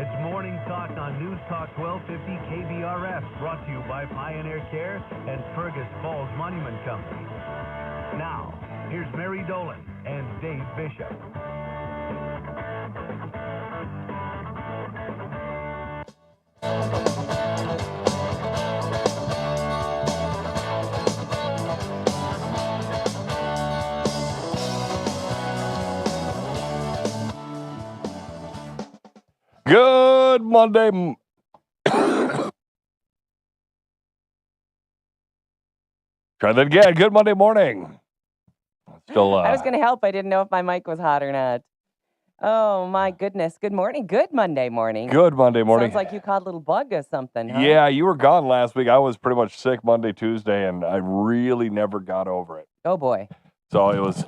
It's Morning Talk on News Talk 1250 KBRF, brought to you by Pioneer Care and Fergus Falls Monument Company. Now, here's Mary Dolan and Dave Bishop. Good Monday. Try that again. Good Monday morning. Still, I was going to help. I didn't know if my mic was hot or not. Oh, my goodness. Good morning. Good Monday morning. Good Monday morning. Sounds like you caught a little bug or something, huh? Yeah, you were gone last week. I was pretty much sick Monday, Tuesday, and I really never got over it. Oh, boy. So it was,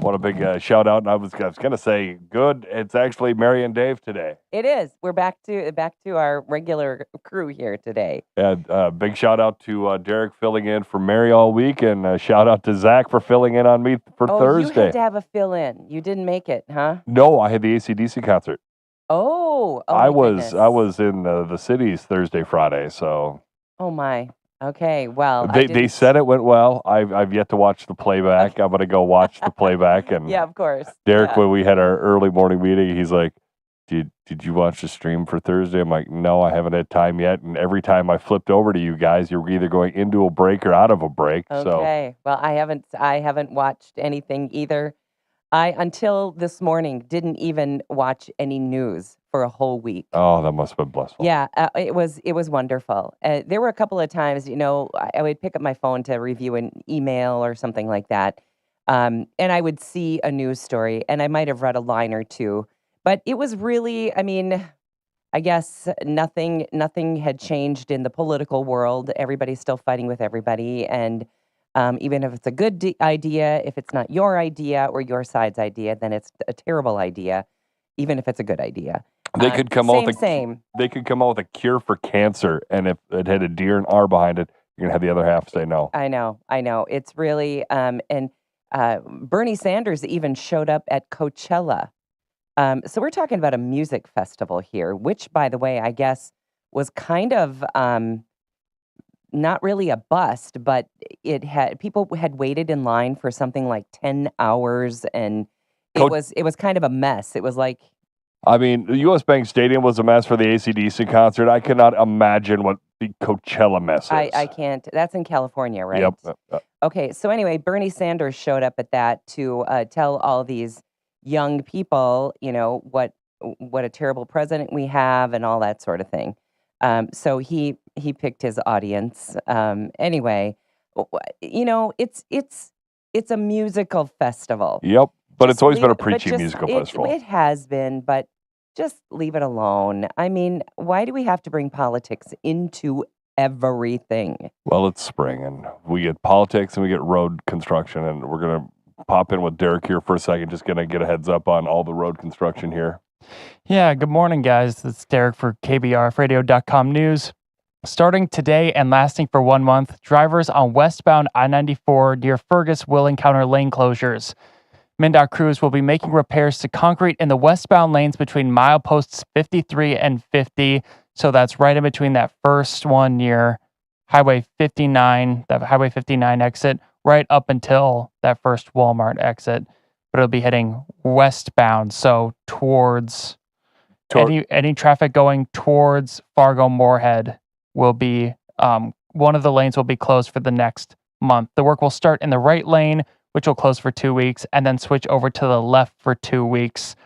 what a big shout out. And I was going to say, good. It's actually Mary and Dave today. It is. We're back to our regular crew here today. And big shout out to Derek filling in for Mary all week, and shout out to Zach for filling in on me for Thursday. You had to have a fill in. You didn't make it, huh? No, I had the AC/DC concert. Oh, I was in the cities Thursday, Friday. So. Oh my. Okay, well, they said it went well. I've yet to watch the playback. I'm gonna go watch the playback. And yeah, of course. Derek, when we had our early morning meeting, he's like, "Did you watch the stream for Thursday?" I'm like, "No, I haven't had time yet." And every time I flipped over to you guys, you're either going into a break or out of a break. Okay. Well, I haven't watched anything either. I, until this morning, didn't even watch any news for a whole week. Oh, that must have been blissful. Yeah, it was wonderful. There were a couple of times, I would pick up my phone to review an email or something like that, and I would see a news story, and I might have read a line or two, but it was really, I guess nothing had changed in the political world. Everybody's still fighting with everybody, and even if it's a good idea, if it's not your idea or your side's idea, then it's a terrible idea, even if it's a good idea. They could come out They could come out with a cure for cancer, and if it had a deer and R behind it, you're gonna have the other half say no. I know. It's really and Bernie Sanders even showed up at Coachella. So we're talking about a music festival here, which, by the way, I guess was kind of not really a bust, but people had waited in line for something like 10 hours, and it was kind of a mess. It was like. The U.S. Bank Stadium was a mess for the AC/DC concert. I cannot imagine what the Coachella mess is. I can't. That's in California, right? Yep. Okay, so anyway, Bernie Sanders showed up at that to tell all these young people, what a terrible president we have and all that sort of thing. So he picked his audience. Anyway, it's a musical festival. Yep. But it's always been a preachy musical festival. It has been, but just leave it alone. Why do we have to bring politics into everything? Well, it's spring, and we get politics and we get road construction, and we're going to pop in with Derek here for a second, just going to get a heads up on all the road construction here. Yeah, good morning, guys. It's Derek for KBRFradio.com News. Starting today and lasting for 1 month, drivers on westbound I-94 near Fergus will encounter lane closures. MnDOT crews will be making repairs to concrete in the westbound lanes between mileposts 53 and 50. So that's right in between that first one near Highway 59, that Highway 59 exit, right up until that first Walmart exit. But it'll be heading westbound, so towards any traffic going towards Fargo-Moorhead will be, one of the lanes will be closed for the next month. The work will start in the right lane, which will close for 2 weeks, and then switch over to the left for 2 weeks.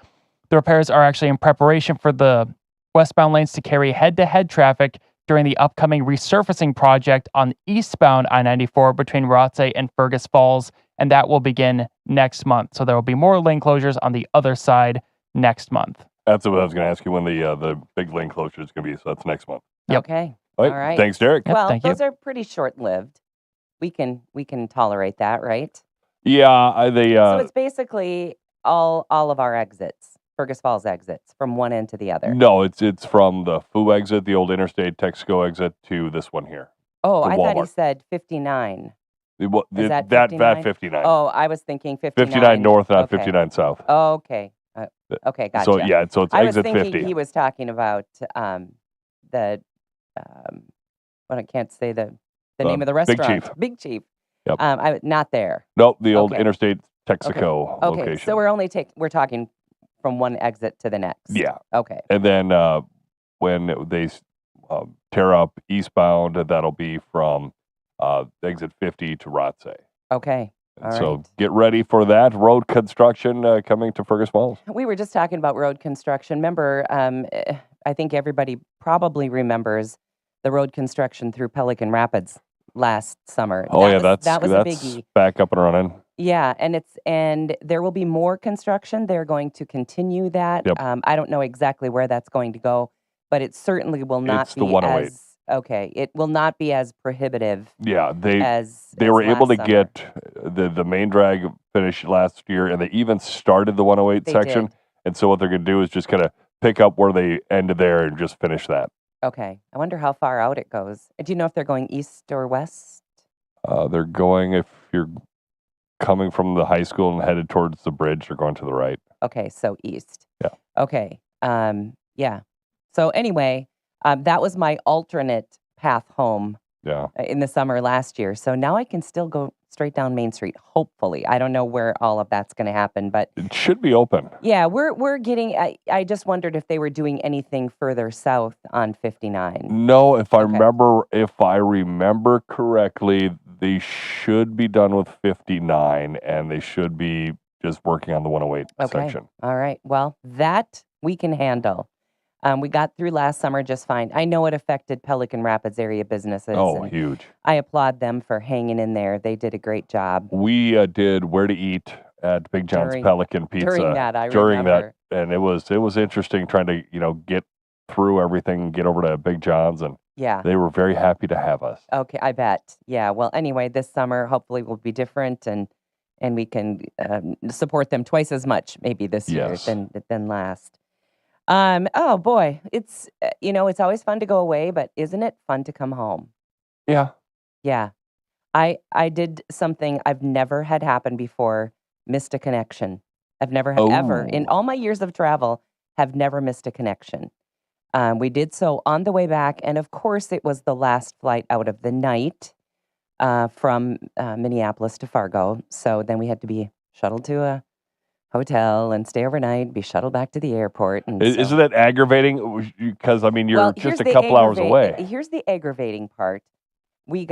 The repairs are actually in preparation for the westbound lanes to carry head-to-head traffic during the upcoming resurfacing project on eastbound I-94 between Rothsay and Fergus Falls, and that will begin next month. So there will be more lane closures on the other side next month. That's what I was going to ask you, when the big lane closure is going to be, so that's next month. Yep. Okay. All right. Thanks, Derek. Yep, well, those are pretty short-lived. We can tolerate that, right? Yeah, so it's basically all of our exits, Fergus Falls exits, from one end to the other. No, it's from the FU exit, the old Interstate Texaco exit, to this one here. Oh, I thought he said 59. That 59? Oh, I was thinking 59. 59 north, not 59 south. Oh, okay. Okay, gotcha. So yeah, so it's I was exit thinking 50. he was talking about the well, I can't say the name of the Big restaurant. Chief. Big Chief. Yep. Not there. Nope, the old Okay. Interstate Okay. Texaco Okay. location. So we're talking from one exit to the next. Yeah. Okay. And then when they tear up eastbound, that'll be from exit 50 to Rothsay. Okay. All So right. get ready for that road construction coming to Fergus Falls. We were just talking about road construction. Remember, I think everybody probably remembers the road construction through Pelican Rapids last summer. Oh yeah, that was a biggie. back up and running. Yeah, and there will be more construction. They're going to continue that. Yep. I don't know exactly where that's going to go, but it certainly will not It's be the 108. as okay. It will not be as prohibitive Yeah, as they were able to last summer. get the main drag finished last year, and they even started the 108 They section. did. And so what they're going to do is just kind of pick up where they ended there and just finish that. Okay. I wonder how far out it goes. Do you know if they're going east or west? They're going, if you're coming from the high school and headed towards the bridge, they're going to the right. Okay, so east. Yeah. Okay. Yeah. So anyway, that was my alternate path home Yeah. in the summer last year. So now I can still go straight down Main Street, hopefully. I don't know where all of that's going to happen, but It should be open. yeah, we're getting I just wondered if they were doing anything further south on 59. No, if I Okay. remember correctly, they should be done with 59, and they should be just working on the 108 Okay. section. All right. Well, that we can handle. We got through last summer just fine. I know it affected Pelican Rapids area businesses. Oh, And huge. I applaud them for hanging in there. They did a great job We did Where to Eat at Big John's During- Pelican Pizza during that. I during remember. that, and it was interesting trying to get through everything, get over to Big John's, and Yeah. they were very happy to have us. Okay. I bet. Yeah. Well, anyway, this summer hopefully will be different, and we can support them twice as much maybe this year Yes. than last. Oh boy, it's it's always fun to go away, but isn't it fun to come home? Yeah. Yeah. I did something I've never had happen before, missed a connection. I've never ever in Oh. all my years of travel have never missed a connection. We did so on the way back, and of course it was the last flight out of the night from Minneapolis to Fargo. So then we had to be shuttled to a hotel and stay overnight, be shuttled back to the airport. And Isn't so, that aggravating? Because I mean, you're well, just a couple hours away. Here's the aggravating part. We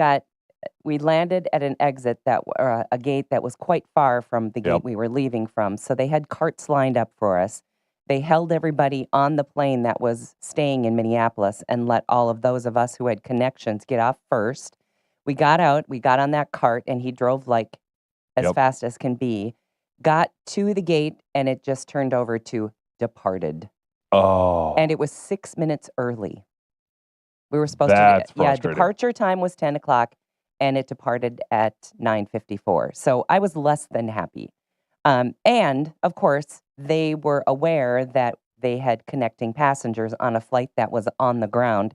landed at an exit a gate that was quite far from the gate Yep. we were leaving from. So they had carts lined up for us. They held everybody on the plane that was staying in Minneapolis and let all of those of us who had connections get off first. We got out, we got on that cart, and he drove like as Yep. fast as can be, got to the gate, and it just turned over to departed. Oh. And it was 6 minutes early. We were supposed That's to, yeah, frustrating. departure time was 10 o'clock, and it departed at 9:54. So I was less than happy. And of course, they were aware that they had connecting passengers on a flight that was on the ground,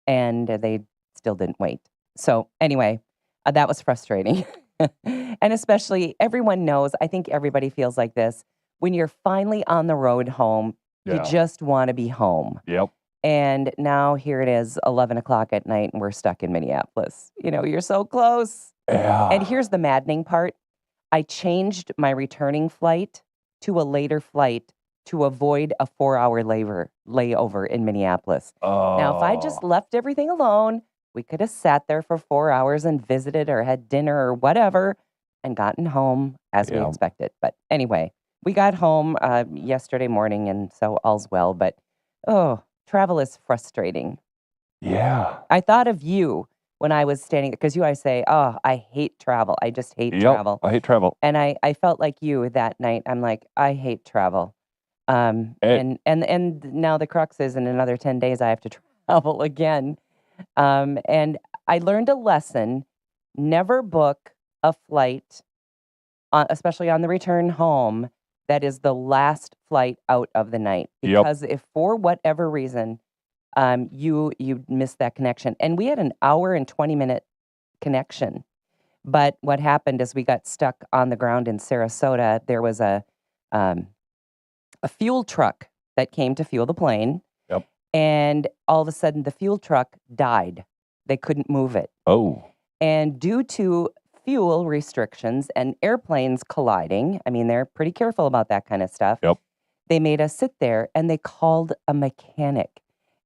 and they still didn't wait. So anyway, that was frustrating. And especially, everyone knows, I think everybody feels like this, when you're finally on the road home, you Yeah. just want to be home. Yep. And now here it is, 11 o'clock at night, and we're stuck in Minneapolis. You're so close. Yeah. And here's the maddening part. I changed my returning flight to a later flight to avoid a 4-hour layover in Minneapolis. Now, if I just Oh. left everything alone, we could have sat there for 4 hours and visited or had dinner or whatever and gotten home as we Yeah. expected. But anyway, we got home yesterday morning, and so all's well. But, travel is frustrating. Yeah. I thought of you when I was standing, because you always say, oh, I hate travel. I just hate Yep. travel. I hate travel. And I felt like you that night. I'm like, I hate travel. And And now the crux is in another 10 days, I have to travel again. And I learned a lesson. Never book a flight, especially on the return home, that is the last flight out of the night. Yep. Because if for whatever reason you missed that connection, and we had an hour and 20-minute connection, but what happened is we got stuck on the ground in Sarasota. There was a a fuel truck that came to fuel the plane. Yep. And all of a sudden, the fuel truck died. They couldn't move it. Oh. And due to fuel restrictions and airplanes colliding, I mean, they're pretty careful about that kind of stuff. Yep. They made us sit there and they called a mechanic.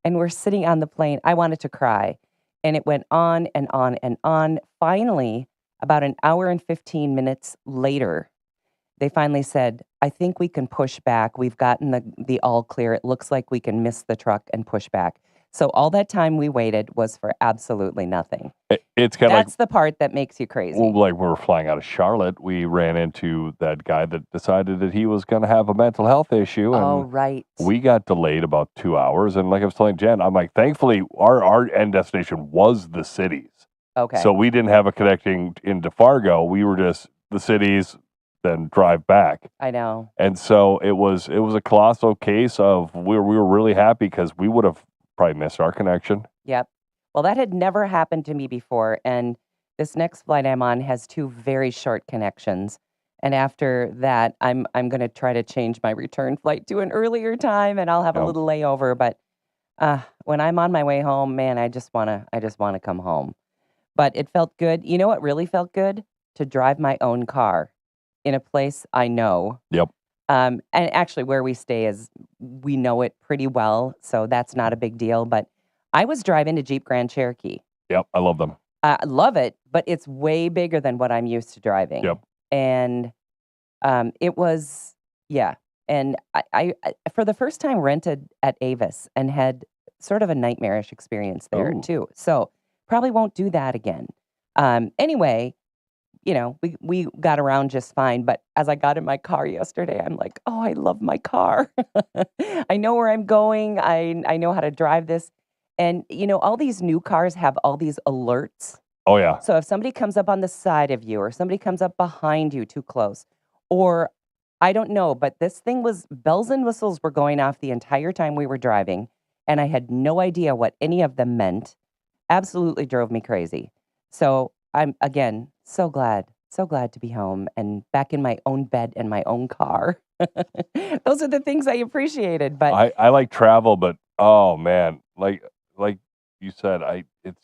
And we're sitting on the plane. I wanted to cry. And it went on and on and on. Finally, about an hour and 15 minutes later, they finally said, I think we can push back. We've gotten the all clear. It looks like we can miss the truck and push back. So all that time we waited was for absolutely nothing. It's kind of like, That's the part that makes you crazy. well, like we were flying out of Charlotte, we ran into that guy that decided that he was going to have a mental health issue. And Oh, right. we got delayed about 2 hours. And like I was telling Jen, I'm like, thankfully, our end destination was the cities. Okay. So we didn't have a connecting into Fargo. We were just the cities, then drive back. I know. And so it was a colossal case of we were really happy because we would have probably missed our connection. Yep. Well, that had never happened to me before. And this next flight I'm on has 2 very short connections. And after that, I'm going to try to change my return flight to an earlier time, and I'll have a Yep. little layover. But when I'm on my way home, man, I just wanna come home. But it felt good. You know what really felt good? To drive my own car in a place I know. Yep. And actually, where we stay we know it pretty well, so that's not a big deal. But I was driving a Jeep Grand Cherokee. Yep. I love them. I love it, but it's way bigger than what I'm used to driving. Yep. And it was, yeah. And I for the first time, rented at Avis and had sort of a nightmarish experience there Ooh. too. So probably won't do that again. Anyway, we got around just fine. But as I got in my car yesterday, I'm like, oh, I love my car. I know where I'm going. I know how to drive this. And, all these new cars have all these alerts. Oh, yeah. So if somebody comes up on the side of you or somebody comes up behind you too close, or I don't know, but this thing was bells and whistles were going off the entire time we were driving. And I had no idea what any of them meant. Absolutely drove me crazy. So I'm, again, so glad to be home and back in my own bed and my own car. Those are the things I appreciated. But I like travel, but oh man, like you said, it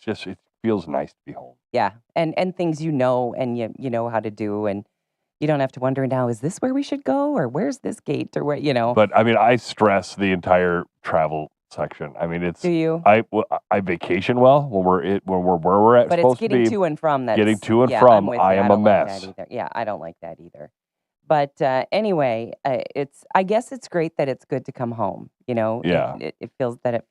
feels nice to be home. yeah, and things and you know how to do, and you don't have to wonder now, is this where we should go or where's this gate or where. But I mean, I stress the entire travel section. I mean, Do you? I vacation well when we're where we're at But it's supposed to getting be. to and from that. Getting to and Yeah, from, I'm with I you. am a don't like mess. that either. Yeah, I don't like that either. But anyway, I guess it's great that it's good to come home. Yeah. It feels that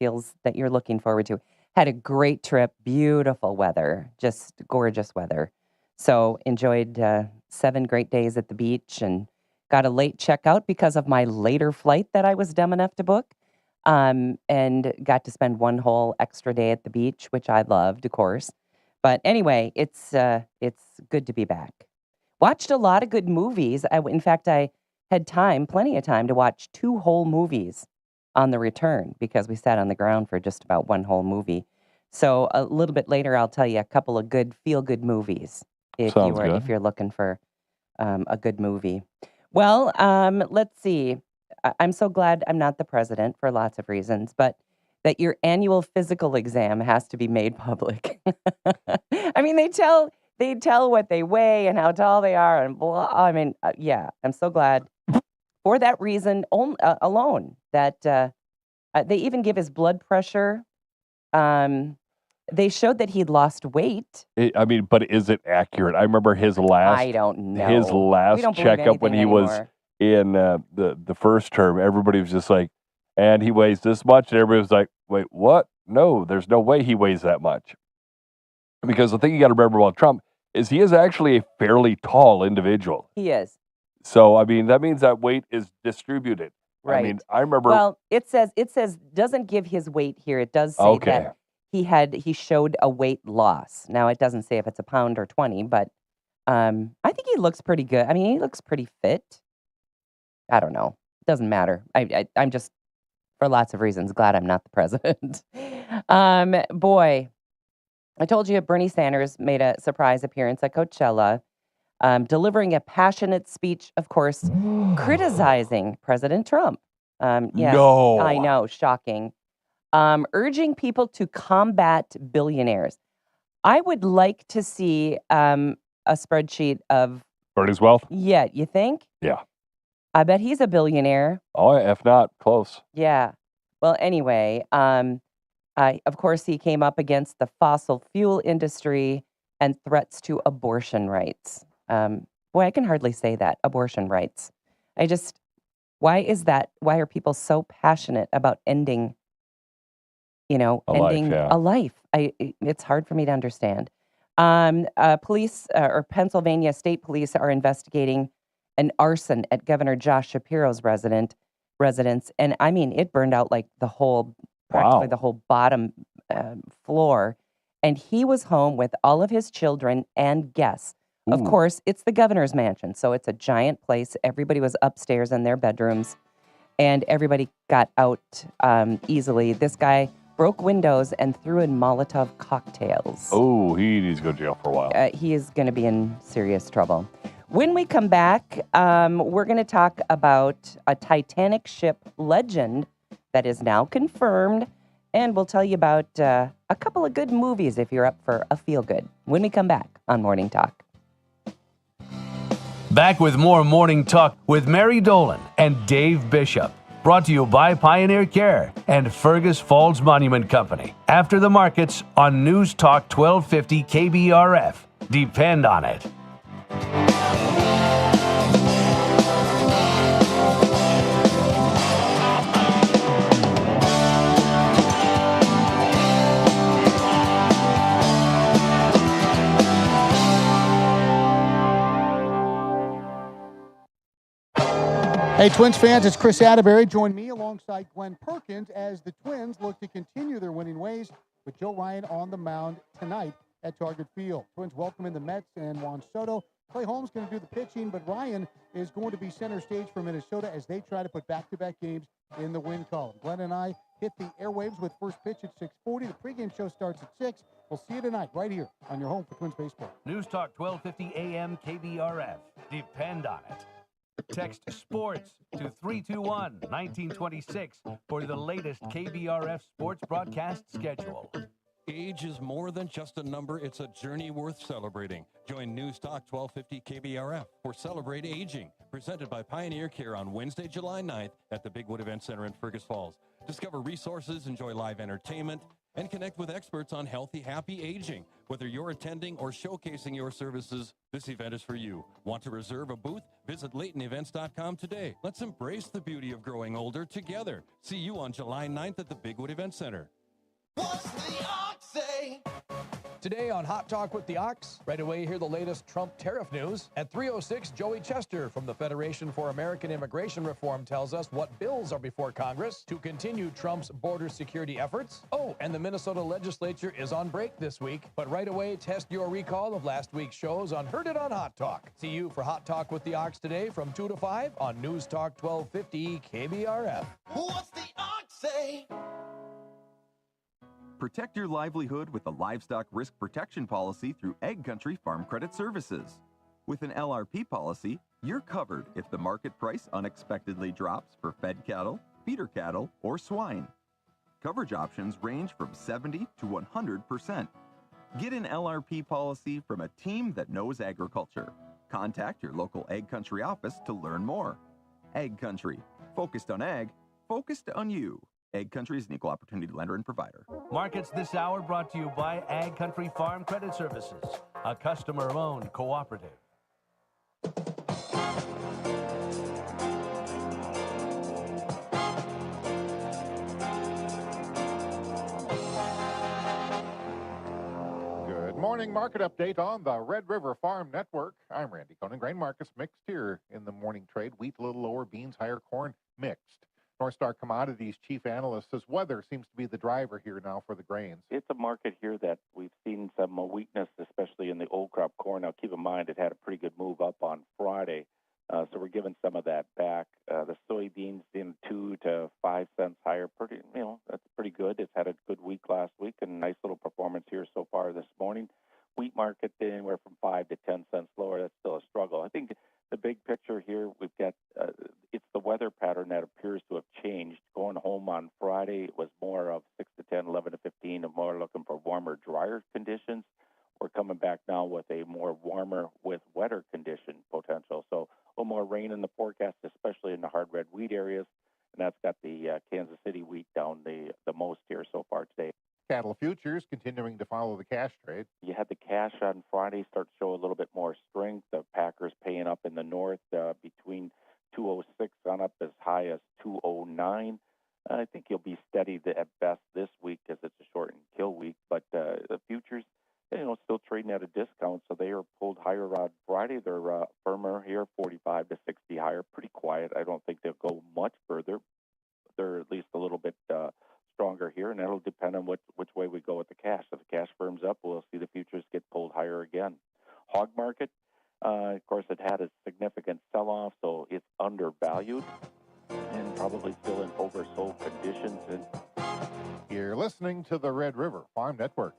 you're looking forward to. Had a great trip, beautiful weather, just gorgeous weather. So enjoyed 7 great days at the beach and got a late checkout because of my later flight that I was dumb enough to book. And got to spend 1 whole extra day at the beach, which I loved, of course. But anyway, it's good to be back. Watched a lot of good movies. In fact, I had plenty of time to watch 2 whole movies on the return because we sat on the ground for just about 1 whole movie. So a little bit later, I'll tell you a couple of good feel-good movies Sounds good. if you're looking for a good movie. Well, let's see. I'm so glad I'm not the president for lots of reasons, but that your annual physical exam has to be made public. I mean, they tell what they weigh and how tall they are and blah. I mean, yeah, I'm so glad for that reason alone that they even give his blood pressure. They showed that he'd lost weight. I mean, but is it accurate? I remember his I last don't know. his We last don't believe checkup when anything he was anymore. in the first term. Everybody was just like, and he weighs this much, and everybody was like, wait, what? No, there's no way he weighs that much. Because the thing you got to remember about Trump is he is actually a fairly tall individual. He is. So I mean, that means that weight is distributed. I mean, Right. I remember. Well, it says doesn't give his weight here. It does say Okay. that he showed a weight loss. Now it doesn't say if it's a pound or 20, but I think he looks pretty good. I mean, he looks pretty fit. I don't know. It doesn't matter. I'm just, for lots of reasons, glad I'm not the president. Boy, I told you Bernie Sanders made a surprise appearance at Coachella, delivering a passionate speech, of course, criticizing President Trump. Yeah, No. I know, shocking. Urging people to combat billionaires. I would like to see a spreadsheet of, Bernie's wealth? yeah, you think? Yeah. I bet he's a billionaire. Oh, if not, close. Yeah. Well, anyway, of course, he came up against the fossil fuel industry and threats to abortion rights. Boy, I can hardly say that, abortion rights. Why is that? Why are people so passionate about ending, ending yeah. a life? It's hard for me to understand. Police or Pennsylvania State Police are investigating an arson at Governor Josh Shapiro's residence, and I mean, it burned out like practically Wow. the whole bottom floor, and he was home with all of his children and guests. Of Ooh. course, it's the governor's mansion, so it's a giant place. Everybody was upstairs in their bedrooms, and everybody got out easily. This guy broke windows and threw in Molotov cocktails. Oh, he needs to go to jail for a while. He is going to be in serious trouble. When we come back, we're going to talk about a Titanic ship legend that is now confirmed, and we'll tell you about a couple of good movies if you're up for a feel-good. When we come back on Morning Talk. Back with more Morning Talk with Mary Dolan and Dave Bishop. Brought to you by Pioneer Care and Fergus Falls Monument Company. After the markets on News Talk 1250 KBRF. Depend on it. Hey, Twins fans, it's Chris Atterbury. Join me alongside Glenn Perkins as the Twins look to continue their winning ways with Joe Ryan on the mound tonight at Target Field. Twins welcome in the Mets and Juan Soto. Clay Holmes going to do the pitching, but Ryan is going to be center stage for Minnesota as they try to put back-to-back games in the win column. Glenn and I hit the airwaves with first pitch at 6:40. The pregame show starts at 6. We'll see you tonight right here on your home for Twins baseball. News Talk 1250 AM KBRF. Depend on it. Text SPORTS to 321-1926 for the latest KBRF sports broadcast schedule. Age is more than just a number. It's a journey worth celebrating. Join News Talk 1250 KBRF for Celebrate Aging, presented by Pioneer Care on Wednesday, July 9th at the Bigwood Event Center in Fergus Falls. Discover resources, enjoy live entertainment, and connect with experts on healthy, happy aging. Whether you're attending or showcasing your services, this event is for you. Want to reserve a booth? Visit LaytonEvents.com today. Let's embrace the beauty of growing older together. See you on July 9th at the Bigwood Event Center. What's the ox say? Today on Hot Talk with the Ox, right away hear the latest Trump tariff news. At 3:06, Joey Chester from the Federation for American Immigration Reform tells us what bills are before Congress to continue Trump's border security efforts. Oh, and the Minnesota legislature is on break this week. But right away, test your recall of last week's shows on Heard It on Hot Talk. See you for Hot Talk with the Ox today from 2 to 5 on News Talk 1250 KBRF. What's the ox say? Protect your livelihood with the Livestock Risk Protection Policy through Egg Country Farm Credit Services. With an LRP policy, you're covered if the market price unexpectedly drops for fed cattle, feeder cattle, or swine. Coverage options range from 70 to 100%. Get an LRP policy from a team that knows agriculture. Contact your local Egg Country office to learn more. Egg Country, focused on ag, focused on you. Egg Country is an equal opportunity lender and provider. Markets this hour brought to you by Ag Country Farm Credit Services, a customer-owned cooperative. Good morning market update on the Red River Farm Network. I'm Randy Conan. Grain markets mixed here in the morning trade. Wheat a little lower, beans higher, corn mixed. North Star Commodities chief analyst says weather seems to be the driver here now for the grains. It's a market here that we've seen some weakness, especially in the old crop corn. Now, keep in mind, it had a pretty good move up on Friday, so we're giving some of that back. The soybeans in 2 to 5 cents higher. That's pretty good. It's had a good week last week and nice little performance here so far this morning. Wheat market anywhere from 5 to 10 cents lower. That's still a struggle. I think the big picture here, we've got it's the weather pattern that appears to have changed. home on Friday, it was more of 6 to 10, 11 to 15, and more looking for warmer, drier conditions. We're coming back now with a more warmer with wetter condition potential. So a little more rain in the forecast, especially in the hard red wheat areas. And that's got the Kansas City wheat down the most here so far today. Cattle futures continuing to follow the cash trade. You had the cash on Friday start to show a little bit more strength. The Packers paying up in the north between 206 on up as high as 209. I think you'll be steady at best this week because it's a shortened kill week. But the futures, still trading at a discount, so they are pulled higher on Friday. They're firmer here, 45 to 60 higher. Pretty quiet. I don't think they'll go much further. They're at least a little bit stronger here, and that'll depend on which way we go with the cash. If the cash firms up, we'll see the futures get pulled higher again. Hog market, of course, it had a significant sell-off, so it's undervalued and probably still in oversold conditions. And You're listening to the Red River Farm Network.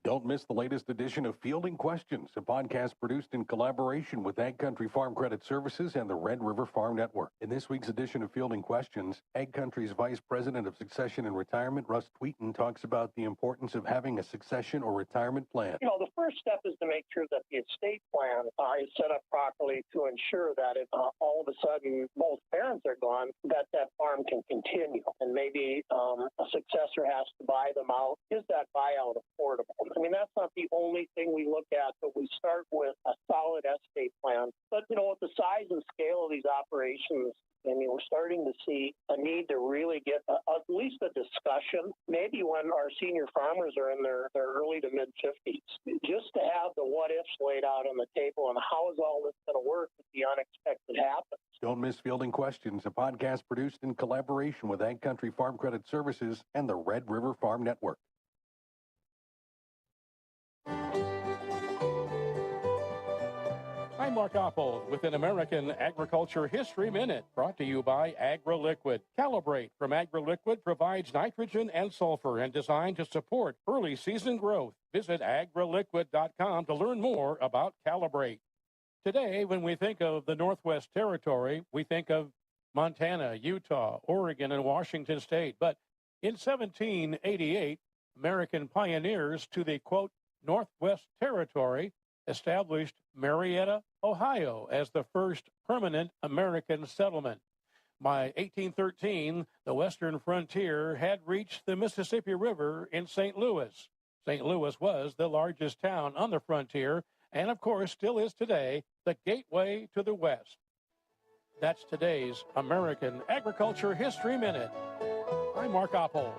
Don't miss the latest edition of Fielding Questions, a podcast produced in collaboration with Ag Country Farm Credit Services and the Red River Farm Network. In this week's edition of Fielding Questions, Ag Country's Vice President of Succession and Retirement, Russ Tweeten, talks about the importance of having a succession or retirement plan. The first step is to make sure that the estate plan is set up properly to ensure that if all of a sudden both parents are gone, that farm can continue. And maybe a successor has to buy them out. Is that buyout affordable? I mean, that's not the only thing we look at, but we start with a solid estate plan. But, with the size and scale of these operations, we're starting to see a need to really get at least a discussion, maybe when our senior farmers are in their early to mid-50s, just to have the what-ifs laid out on the table and how is all this going to work if the unexpected happens. Don't miss Fielding Questions, a podcast produced in collaboration with Ag Country Farm Credit Services and the Red River Farm Network. I'm Mark Oppold with an American Agriculture History Minute, brought to you by AgriLiquid. Calibrate from AgriLiquid provides nitrogen and sulfur and designed to support early season growth. Visit agriliquid.com to learn more about Calibrate. Today, when we think of the Northwest Territory, we think of Montana, Utah, Oregon, and Washington State. But in 1788, American pioneers to the, quote, Northwest Territory established Marietta, Ohio, as the first permanent American settlement. By 1813, the western frontier had reached the Mississippi River in St. Louis. St. Louis was the largest town on the frontier, and of course still is today, the gateway to the West. That's today's American Agriculture History Minute. I'm Mark Oppold.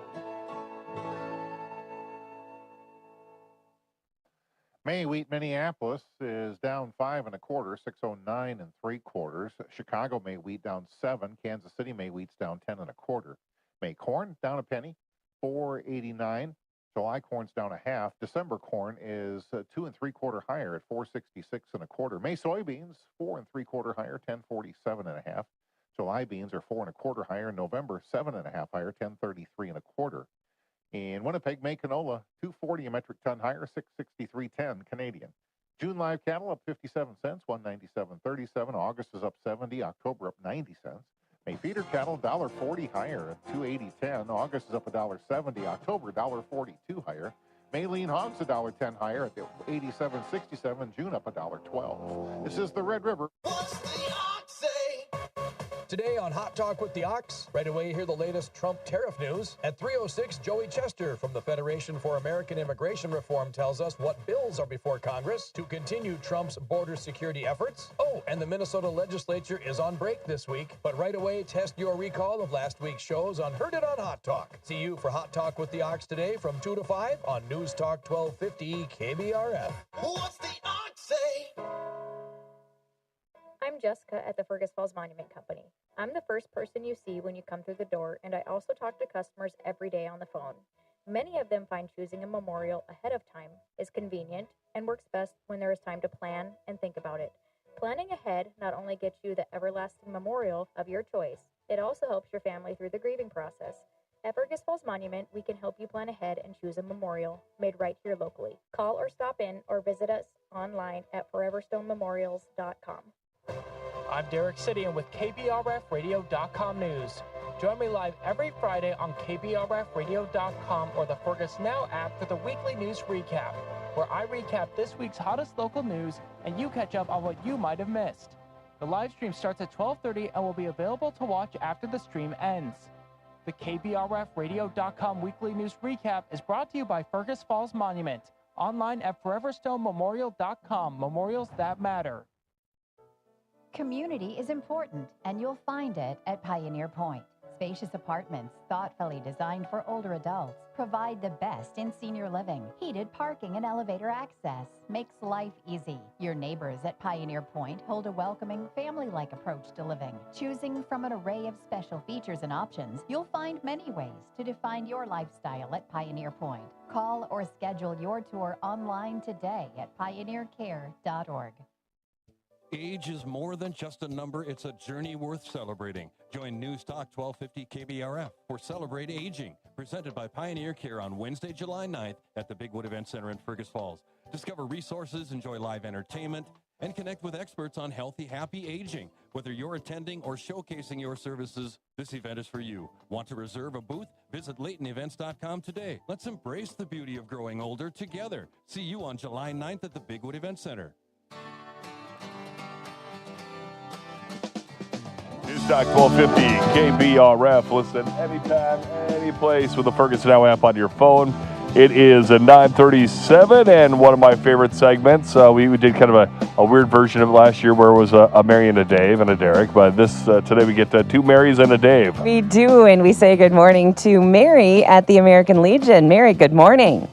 May wheat Minneapolis is down 5 1/4, 609 3/4. Chicago May wheat down 7. Kansas City May wheat's down 10 1/4. May corn down a penny, 489. July corn's down a half. December corn is 2 3/4 higher at 466 1/4. May soybeans 4 3/4 higher, 1047 1/2. July beans are 4 1/4 higher. November 7 1/2 higher, 1033 1/4. In Winnipeg, May canola, $2.40 a metric ton higher, $663.10 Canadian. June live cattle up 57 cents, $197.37. August is up 70, October up 90 cents. May feeder cattle, $1.40 higher at $280.10. August is up $1.70, October $1.42 higher. May lean hogs $1.10 higher at $87.67. June up $1.12. This is the Red River. What's the ox say? Today on Hot Talk with the Ox, right away hear the latest Trump tariff news. At 3:06, Joey Chester from the Federation for American Immigration Reform tells us what bills are before Congress to continue Trump's border security efforts. Oh, and the Minnesota legislature is on break this week. But right away, test your recall of last week's shows on Heard It on Hot Talk. See you for Hot Talk with the Ox today from 2 to 5 on News Talk 1250 KBRF. What's the ox say? I'm Jessica at the Fergus Falls Monument Company. I'm the first person you see when you come through the door, and I also talk to customers every day on the phone. Many of them find choosing a memorial ahead of time is convenient and works best when there is time to plan and think about it. Planning ahead not only gets you the everlasting memorial of your choice, it also helps your family through the grieving process. At Fergus Falls Monument, we can help you plan ahead and choose a memorial made right here locally. Call or stop in or visit us online at foreverstonememorials.com. I'm Derek Sidian with KBRFradio.com News. Join me live every Friday on KBRFradio.com or the Fergus Now app for the weekly news recap, where I recap this week's hottest local news and you catch up on what you might have missed. The live stream starts at 12:30 and will be available to watch after the stream ends. The KBRFradio.com weekly news recap is brought to you by Fergus Falls Monument, online at foreverstonememorial.com, memorials that matter. Community is important, and you'll find it at Pioneer Point. Spacious apartments, thoughtfully designed for older adults, provide the best in senior living. Heated parking and elevator access makes life easy. Your neighbors at Pioneer Point hold a welcoming, family-like approach to living. Choosing from an array of special features and options, you'll find many ways to define your lifestyle at Pioneer Point. Call or schedule your tour online today at pioneercare.org. Age is more than just a number, it's a journey worth celebrating. Join News Talk 1250 KBRF for Celebrate Aging, presented by Pioneer Care on Wednesday, July 9th at the Bigwood Event Center in Fergus Falls. Discover resources, enjoy live entertainment, and connect with experts on healthy, happy aging. Whether you're attending or showcasing your services, this event is for you. Want to reserve a booth? Visit LaytonEvents.com today. Let's embrace the beauty of growing older together. See you on July 9th at the Bigwood Event Center. News Talk 1250 KBRF. Listen anytime, any place with the Fergus Now app on your phone. It is a 9:37 and one of my favorite segments. We did kind of a weird version of it last year where it was a Mary and a Dave and a Derek. But today we get two Marys and a Dave. We do, and we say good morning to Mary at the American Legion. Mary, good morning.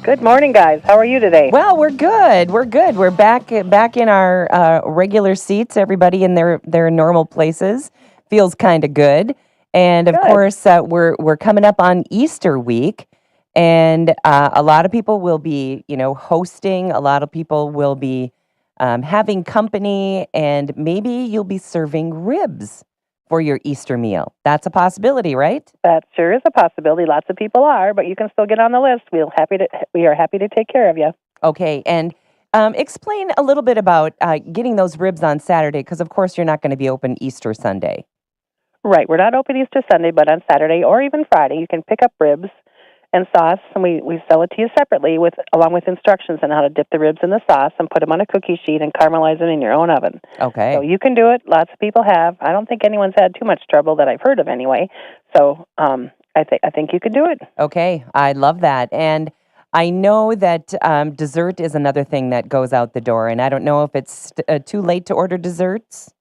Good morning, guys. How are you today? Well, we're good. We're back in our regular seats. Everybody in their normal places. Feels kind of good. And of course, we're coming up on Easter week, and a lot of people will be, hosting. A lot of people will be having company, and maybe you'll be serving ribs for your Easter meal. That's a possibility, right? That sure is a possibility. Lots of people are, but you can still get on the list. We are happy to take care of you. Okay, and explain a little bit about getting those ribs on Saturday, because of course you're not going to be open Easter Sunday. Right, we're not open Easter Sunday, but on Saturday or even Friday, you can pick up ribs and sauce, and we sell it to you separately along with instructions on how to dip the ribs in the sauce and put them on a cookie sheet and caramelize them in your own oven. Okay. So you can do it. Lots of people have. I don't think anyone's had too much trouble that I've heard of anyway. So I think you can do it. Okay, I love that. And I know that dessert is another thing that goes out the door, and I don't know if it's too late to order desserts.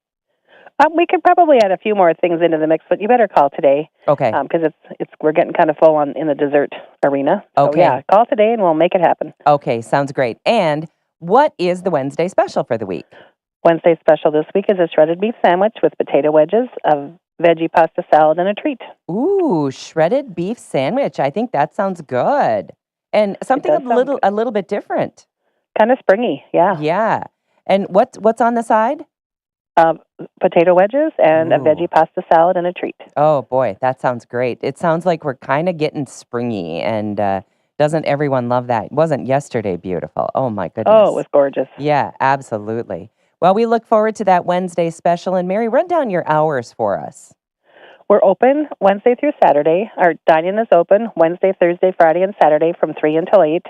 We could probably add a few more things into the mix, but you better call today. Okay. Because we're getting kind of full in the dessert arena. So Okay. yeah, call today and we'll make it happen. Okay, sounds great. And what is the Wednesday special for the week? Wednesday special this week is a shredded beef sandwich with potato wedges, a veggie pasta salad, and a treat. Ooh, shredded beef sandwich. I think that sounds good. And something a little bit different. Kind of springy, yeah. Yeah. And what's on the side? Potato wedges and a veggie pasta salad and a treat. Oh, boy, that sounds great. It sounds like we're kind of getting springy, and doesn't everyone love that? Wasn't yesterday beautiful? Oh, my goodness. Oh, it was gorgeous. Yeah, absolutely. Well, we look forward to that Wednesday special. And Mary, run down your hours for us. We're open Wednesday through Saturday. Our dine-in is open Wednesday, Thursday, Friday, and Saturday from 3 until 8.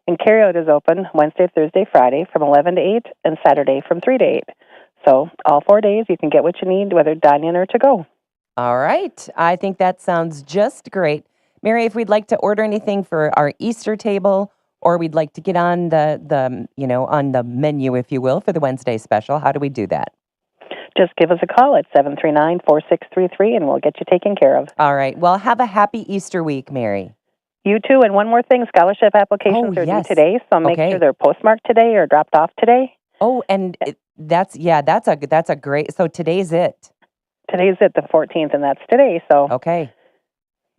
And carryout is open Wednesday, Thursday, Friday from 11 to 8, and Saturday from 3 to 8. So all 4 days, you can get what you need, whether dine-in or to go. All right. I think that sounds just great. Mary, if we'd like to order anything for our Easter table, or we'd like to get on on the menu, if you will, for the Wednesday special, how do we do that? Just give us a call at 739-4633, and we'll get you taken care of. All right. Well, have a happy Easter week, Mary. You too. And one more thing, scholarship applications are due today, so make sure they're postmarked today or dropped off today. Oh, and that's a great. So today's it. Today's it, the 14th, and that's today. So okay.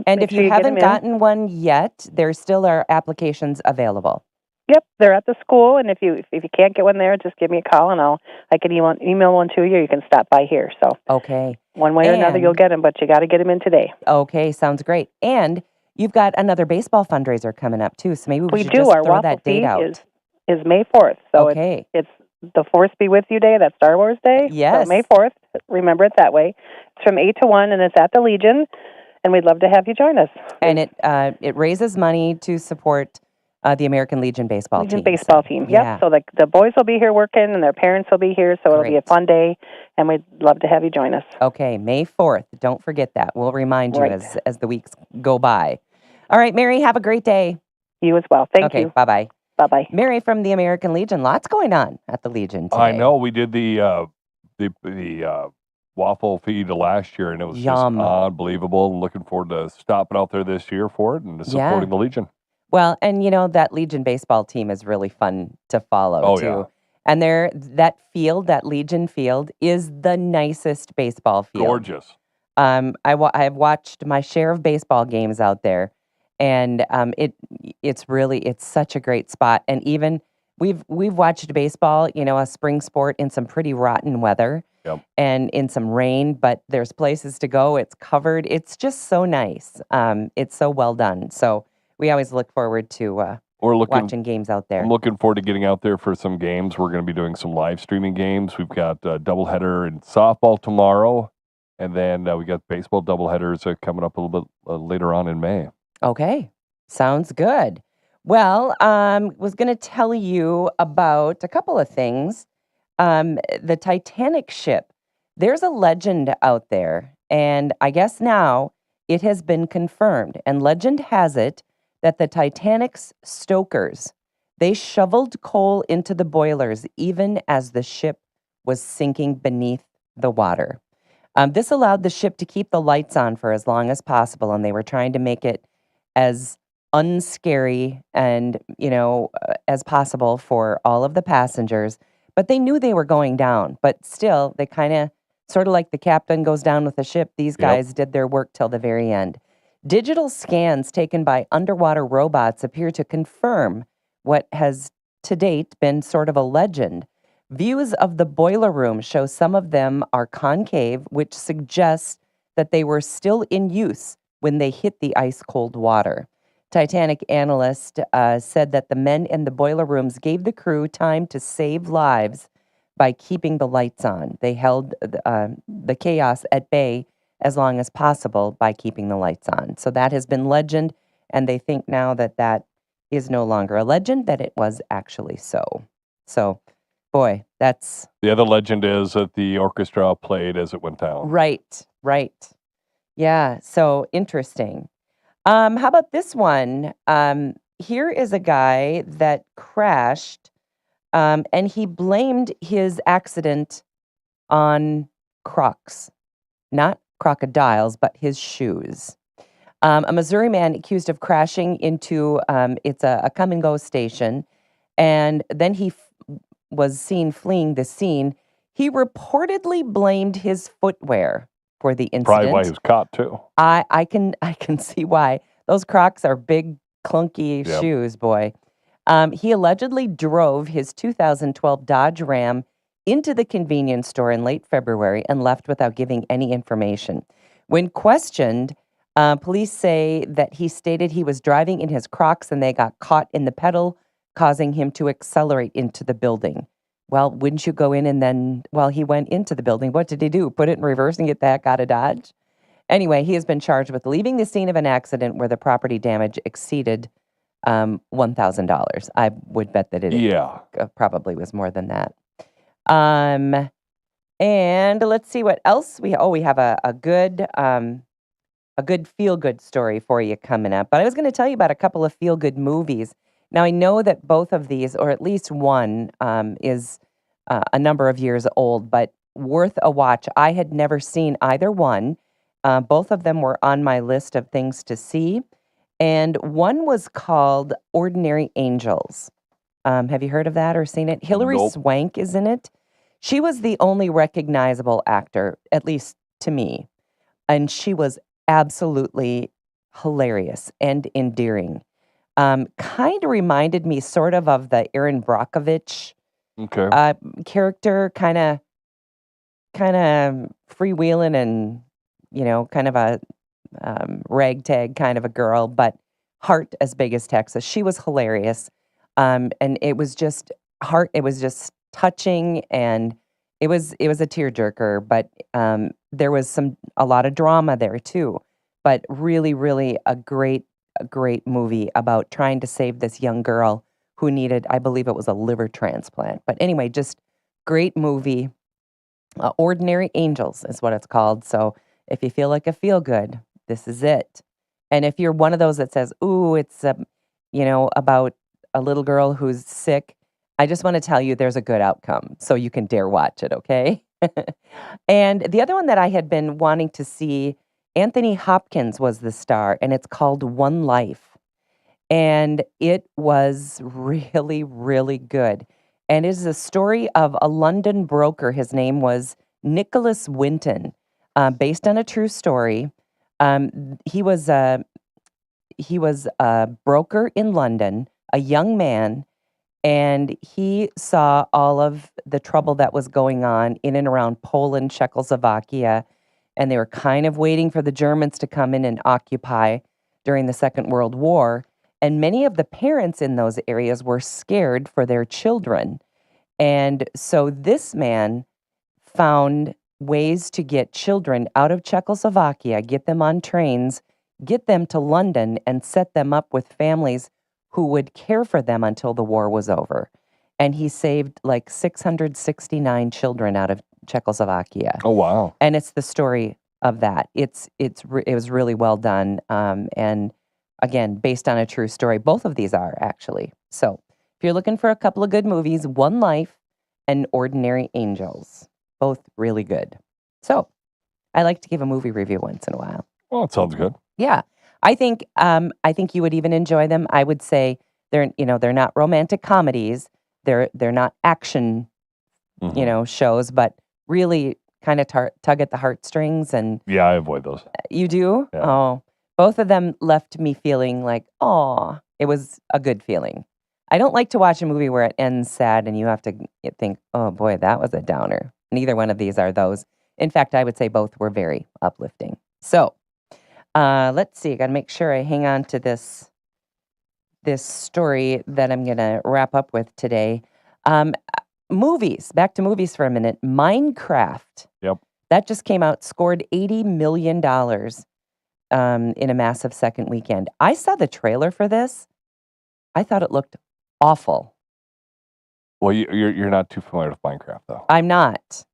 And if you haven't gotten one yet, there still are applications available. Yep, they're at the school, and if you can't get one there, just give me a call, and I can email one to you. You can stop by here. So okay, one way or another, you'll get them, but you got to get them in today. Okay, sounds great. And you've got another baseball fundraiser coming up too, so maybe we should do. just Our throw waffle that date fee out. is May 4th. So okay, it's the Force Be With You Day, that's Star Wars Day. Yes. So May 4th, remember it that way. It's from 8 to 1, and it's at the Legion, and we'd love to have you join us. And it raises money to support the American Legion baseball Legion team. baseball team, yep. Yeah. So the boys will be here working, and their parents will be here, so it'll be a Great. fun day, and we'd love to have you join us. Okay, May 4th. Don't forget that. We'll remind you Right. as the weeks go by. All right, Mary, have a great day. You as well. Thank you. Okay, bye-bye. Bye-bye. Mary from the American Legion. Lots going on at the Legion today. I know. We did the waffle feed last year, and it was Yum. just unbelievable. Looking forward to stopping out there this year for it and supporting the Legion. Well, and that Legion baseball team is really fun to follow, Oh, too. yeah. And that Legion field, is the nicest baseball field. Gorgeous. I've watched my share of baseball games out there, and it's such a great spot. And even we've watched baseball, a spring sport in some pretty rotten weather. Yep. And in some rain, but there's places to go. It's covered. It's just so nice. It's so well done. So we always look forward to watching games out there. I'm looking forward to getting out there for some games. We're going to be doing some live streaming games. We've got a doubleheader in softball tomorrow, and then we got baseball doubleheaders coming up a little bit later on in May. Okay, sounds good. Well, was going to tell you about a couple of things. The Titanic ship. There's a legend out there, and I guess now it has been confirmed. And legend has it that the Titanic's stokers, they shoveled coal into the boilers even as the ship was sinking beneath the water. This allowed the ship to keep the lights on for as long as possible, and they were trying to make it as unscary and, as possible for all of the passengers. But they knew they were going down. But still, they kind of, sort of like the captain goes down with the ship, these guys did their work till the very end. Digital scans taken by underwater robots appear to confirm what has to date been sort of a legend. Views of the boiler room show some of them are concave, which suggests that they were still in use when they hit the ice-cold water. Titanic analyst said that the men in the boiler rooms gave the crew time to save lives by keeping the lights on. They held the chaos at bay as long as possible by keeping the lights on. So that has been legend, and they think now that is no longer a legend, that it was actually so. So, boy, that's... The other legend is that the orchestra played as it went down. Right. Yeah, so interesting. How about this one? Here is a guy that crashed, and he blamed his accident on Crocs. Not crocodiles, but his shoes. A Missouri man accused of crashing into, it's a come-and-go station, and then he was seen fleeing the scene. He reportedly blamed his footwear for the incident. Probably why he was caught, too. I can see why. Those Crocs are big, clunky shoes, boy. He allegedly drove his 2012 Dodge Ram into the convenience store in late February and left without giving any information. When questioned, police say that he stated he was driving in his Crocs and they got caught in the pedal, causing him to accelerate into the building. Well, wouldn't you go in and then, he went into the building. What did he do? Put it in reverse and get the heck out of Dodge? Anyway, he has been charged with leaving the scene of an accident where the property damage exceeded $1,000. I would bet that it probably was more than that. And let's see what else we have a good feel-good story for you coming up. But I was going to tell you about a couple of feel-good movies. Now, I know that both of these, or at least one, is a number of years old, but worth a watch. I had never seen either one. Both of them were on my list of things to see. And one was called Ordinary Angels. Have you heard of that or seen it? Hilary Swank is in it. She was the only recognizable actor, at least to me. And she was absolutely hilarious and endearing. Kind of reminded me sort of the Erin Brockovich character, kind of freewheeling and, kind of a ragtag kind of a girl, but heart as big as Texas. She was hilarious. And it was just touching, and it was a tearjerker. But there was a lot of drama there too. But really, really a great movie about trying to save this young girl who needed, I believe it was a liver transplant. But anyway, just great movie. Ordinary Angels is what it's called. So if you feel like a feel good, this is it. And if you're one of those that says, "Ooh, it's about a little girl who's sick," I just want to tell you there's a good outcome, so you can dare watch it. Okay. And the other one that I had been wanting to see, Anthony Hopkins was the star, and it's called One Life. And it was really, really good. And it is a story of a London broker. His name was Nicholas Winton, based on a true story. He was a broker in London, a young man, and he saw all of the trouble that was going on in and around Poland, Czechoslovakia, and they were kind of waiting for the Germans to come in and occupy during the Second World War. And many of the parents in those areas were scared for their children. And so this man found ways to get children out of Czechoslovakia, get them on trains, get them to London, and set them up with families who would care for them until the war was over. And he saved like 669 children out of Czechoslovakia. Oh, wow. And it's the story of that. It was really well done. And again, based on a true story. Both of these are actually. So if you're looking for a couple of good movies, One Life and Ordinary Angels, both really good. So I like to give a movie review once in a while. Well, it sounds good. Yeah. I think you would even enjoy them. I would say they're not romantic comedies. They're not action, shows, but really kind of tug at the heartstrings. And yeah, I avoid those. You do? Yeah. Oh, both of them left me feeling like, oh, it was a good feeling. I don't like to watch a movie where it ends sad and you have to think, oh boy, that was a downer. Neither one of these are those. In fact, I would say both were very uplifting. So let's see. I got to make sure I hang on to this story that I'm going to wrap up with today. Movies. Back to movies for a minute. Minecraft. Yep. That just came out, scored $80 million in a massive second weekend. I saw the trailer for this. I thought it looked awful. Well, you're not too familiar with Minecraft, though. I'm not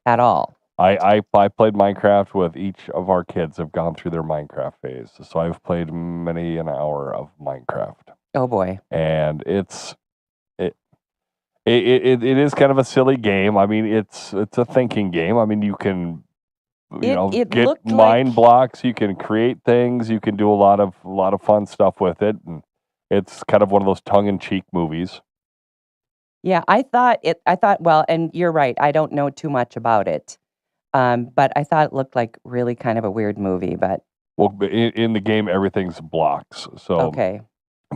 at all. I played Minecraft with each of our kids have gone through their Minecraft phase. So I've played many an hour of Minecraft. Oh boy. And it is kind of a silly game. I mean, it's a thinking game. I mean, you can get mine blocks, you can create things, you can do a lot of fun stuff with it, and it's kind of one of those tongue-in-cheek movies. Yeah, I thought well, and you're right, I don't know too much about it. But I thought it looked like really kind of a weird movie, but well, in the game everything's blocks. So okay.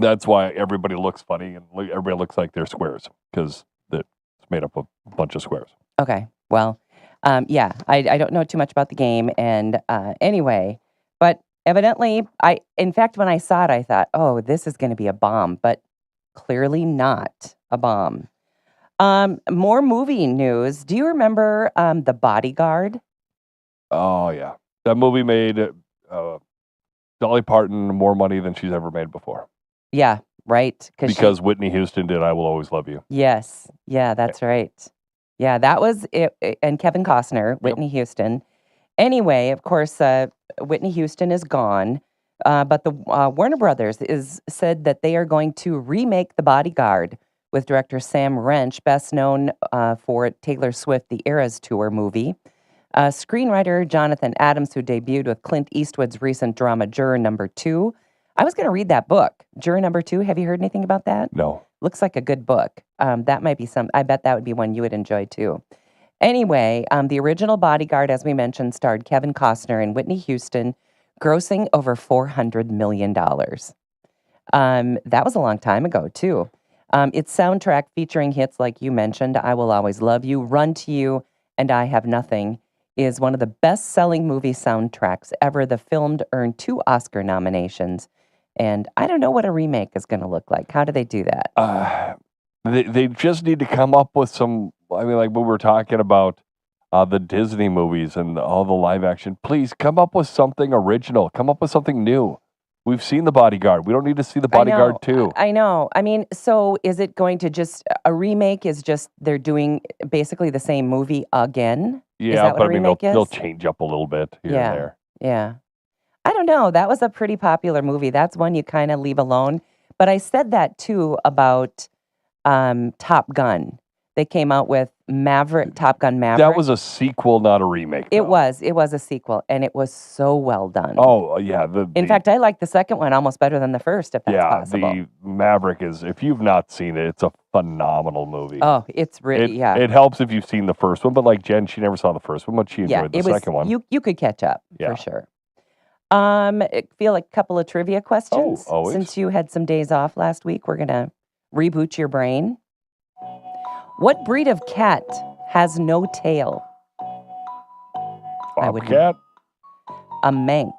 That's why everybody looks funny and everybody looks like they're squares because it's made up of a bunch of squares. Okay. Well, yeah, I don't know too much about the game, and anyway, but evidently, in fact, when I saw it, I thought, oh, this is going to be a bomb, but clearly not a bomb. More movie news. Do you remember The Bodyguard? Oh, yeah. That movie made Dolly Parton more money than she's ever made before. Yeah, right. Because Whitney Houston did I Will Always Love You. Yes. Yeah, that's right. Yeah, that was it. And Kevin Costner, Whitney Houston. Anyway, of course, Whitney Houston is gone. But the Warner Brothers said that they are going to remake The Bodyguard with director Sam Wrench, best known for Taylor Swift, The Eras Tour movie. Screenwriter Jonathan Adams, who debuted with Clint Eastwood's recent drama Juror Number 2. I was going to read that book, Juror Number 2. Have you heard anything about that? No. Looks like a good book. That might be I bet that would be one you would enjoy too. Anyway, the original Bodyguard, as we mentioned, starred Kevin Costner and Whitney Houston, grossing over $400 million. That was a long time ago, too. Its soundtrack featuring hits like you mentioned, I Will Always Love You, Run to You, and I Have Nothing, is one of the best-selling movie soundtracks ever. The film earned 2 Oscar nominations. And I don't know what a remake is going to look like. How do they do that? They just need to come up with some. I mean, like when we were talking about the Disney movies and all the live action. Please come up with something original. Come up with something new. We've seen The Bodyguard. We don't need to see The Bodyguard too. I know. I mean, so is it going to just a remake? Is just they're doing basically the same movie again? Is Yeah, that what but a I mean, remake they'll is? change up a little bit here Yeah. and there. Yeah. I don't know. That was a pretty popular movie. That's one you kind of leave alone. But I said that too about Top Gun. They came out with Top Gun Maverick. That was a sequel, not a remake. It was a sequel, and it was so well done. Oh, yeah. In fact, I like the second one almost better than the first, if that's possible. The Maverick is, if you've not seen it, it's a phenomenal movie. Oh, it's really, yeah. It helps if you've seen the first one, but like Jen, she never saw the first one, but she enjoyed the second one. You could catch up, for sure. I feel like a couple of trivia questions. Oh, always. Since you had some days off last week, we're going to reboot your brain. What breed of cat has no tail? Bobcat? A Manx.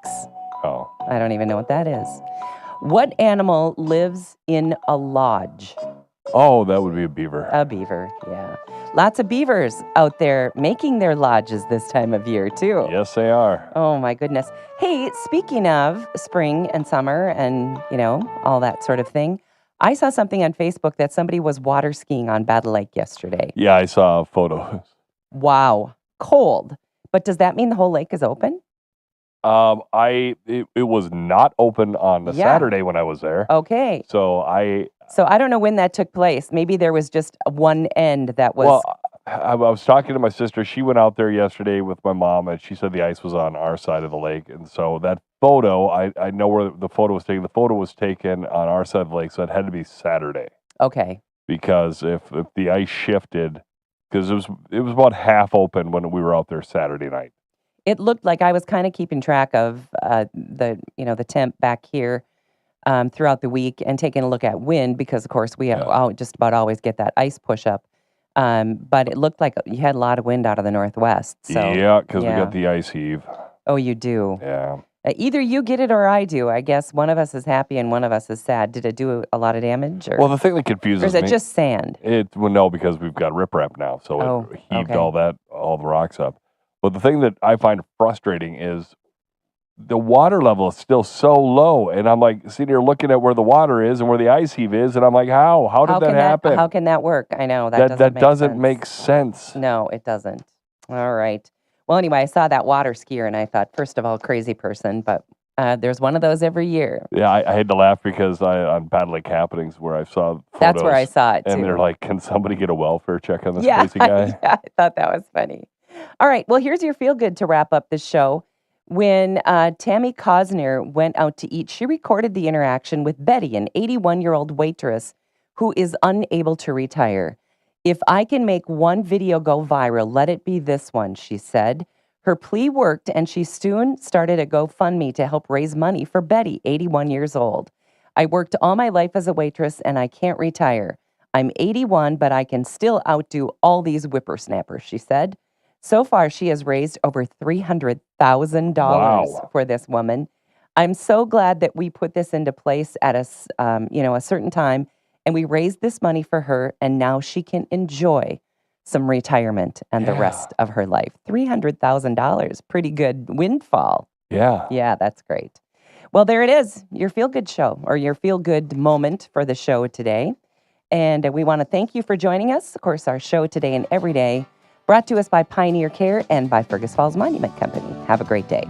Oh. I don't even know what that is. What animal lives in a lodge? Oh, that would be a beaver. A beaver, yeah. Lots of beavers out there making their lodges this time of year, too. Yes, they are. Oh, my goodness. Hey, speaking of spring and summer and, all that sort of thing, I saw something on Facebook that somebody was water skiing on Battle Lake yesterday. Yeah, I saw photos. Wow. Cold. But does that mean the whole lake is open? It was not open on the Saturday when I was there. Okay. So I don't know when that took place. Maybe there was just one end that was... Well, I was talking to my sister. She went out there yesterday with my mom, and she said the ice was on our side of the lake. And so that photo, I know where the photo was taken. The photo was taken on our side of the lake, so it had to be Saturday. Okay. Because if the ice shifted, because it was about half open when we were out there Saturday night. It looked like I was kind of keeping track of the temp back here throughout the week and taking a look at wind because, of course, we just about always get that ice push up. But it looked like you had a lot of wind out of the northwest. So, yeah, because we got the ice heave. Oh, you do? Yeah. Either you get it or I do. I guess one of us is happy and one of us is sad. Did it do a lot of damage? Or? Well, the thing that confuses me... Or is it just sand? No, because we've got riprap now. So it heaved okay. all the rocks up. But the thing that I find frustrating is the water level is still so low. And I'm like sitting here looking at where the water is and where the ice heave is. And I'm like, how? How did that happen? How can that work? I know. That doesn't make sense. No, it doesn't. All right. Well, anyway, I saw that water skier and I thought, first of all, crazy person. But there's one of those every year. Yeah, I had to laugh because on Battle Lake Happenings where I saw photos. That's where I saw it, too. And they're like, can somebody get a welfare check on this crazy guy? Yeah, I thought that was funny. All right. Well, here's your feel good to wrap up this show. When Tammy Cosner went out to eat, she recorded the interaction with Betty, an 81-year-old waitress who is unable to retire. If I can make one video go viral, let it be this one, she said. Her plea worked, and she soon started a GoFundMe to help raise money for Betty, 81 years old. I worked all my life as a waitress, and I can't retire. I'm 81, but I can still outdo all these whippersnappers, she said. So far, she has raised over $300,000 for this woman. I'm so glad that we put this into place at a certain time, and we raised this money for her, and now she can enjoy some retirement and the rest of her life. $300,000, pretty good windfall. Yeah. Yeah, that's great. Well, there it is, your feel-good show, or your feel-good moment for the show today. And we want to thank you for joining us. Of course, our show today and every day, brought to us by Pioneer Care and by Fergus Falls Monument Company. Have a great day.